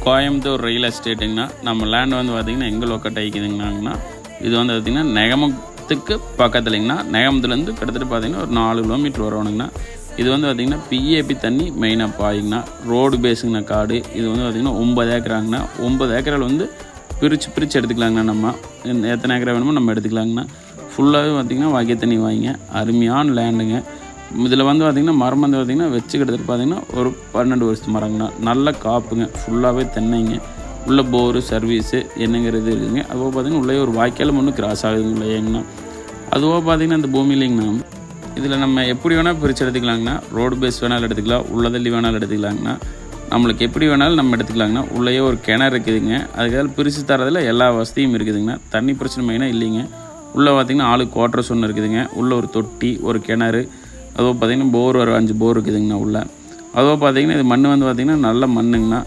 Coimbatore real எஸ்டேட்டுங்கண்ணா. நம்ம land வந்து பார்த்திங்கன்னா எங்கே லொக்கேட் ஆகிக்குதுங்கண்ணாங்கண்ணா. இது வந்து பார்த்திங்கன்னா நெகமத்துக்கு பக்கத்துலைங்கண்ணா. நெகமத்துலேருந்து கிட்டத்தட்ட பார்த்திங்கன்னா ஒரு 4 கிலோமீட்டர் வரணுங்கண்ணா. இது வந்து பார்த்திங்கன்னா பிஏபி தண்ணி மெயினாக பாயுங்கண்ணா. ரோடு பேஸுங்கண்ணா காடு. இது வந்து பார்த்திங்கன்னா 9 ஏக்கராங்கண்ணா. 9 ஏக்கரால் வந்து பிரித்து எடுத்துக்கலாங்கண்ணா. நம்ம எத்தனை ஏக்கரா வேணுமோ நம்ம எடுத்துக்கலாங்கண்ணா. ஃபுல்லாகவே பார்த்திங்கன்னா வாய்க்கால் தண்ணி வாங்கிங்க. அருமையான லேண்டுங்க. இதில் வந்து பார்த்திங்கன்னா மரம் வந்து பார்த்திங்கன்னா வச்சு கிட்டத்தட்ட பார்த்திங்கன்னா ஒரு 12 வருஷத்து மரங்கண்ணா. நல்ல காப்புங்க. ஃபுல்லாகவே தென்னைங்க. உள்ள போரு சர்வீஸு என்னங்கிறது இருக்குதுங்க. அதுபோக பார்த்திங்கன்னா உள்ளே ஒரு வாய்க்காலும் ஒன்று கிராஸ் ஆகுதுங்க உள்ளேங்கண்ணா. அதுபோக பார்த்திங்கன்னா இந்த பூமியிலைங்கண்ணா இதில் நம்ம எப்படி வேணால் பிரித்து எடுத்துக்கலாங்கண்ணா. ரோடு பேஸ் வேணாலும் எடுத்துக்கலாம், உள்ளதள்ளி வேணாலும் எடுத்துக்கலாங்கண்ணா. நம்மளுக்கு எப்படி வேணாலும் நம்ம எடுத்துக்கலாங்கண்ணா. உள்ளேயே ஒரு கிணறு இருக்குதுங்க. அதுக்காக பிரித்து தரதில் எல்லா வசதியும் இருக்குதுங்கண்ணா. தண்ணி பிரச்சனை மெயினாக இல்லைங்க. உள்ளே பார்த்திங்கன்னா ஆளுக்கு குவார்ட்டர்ஸ் ஒன்று இருக்குதுங்க. உள்ளே ஒரு தொட்டி, ஒரு கிணறு, அதுவும் பார்த்திங்கன்னா போர் ஒரு 5 போர் இருக்குதுங்கண்ணா உள்ளே. அதுவும் பார்த்திங்கன்னா இது மண் வந்து பார்த்திங்கன்னா நல்ல மண்ணுங்கண்ணா.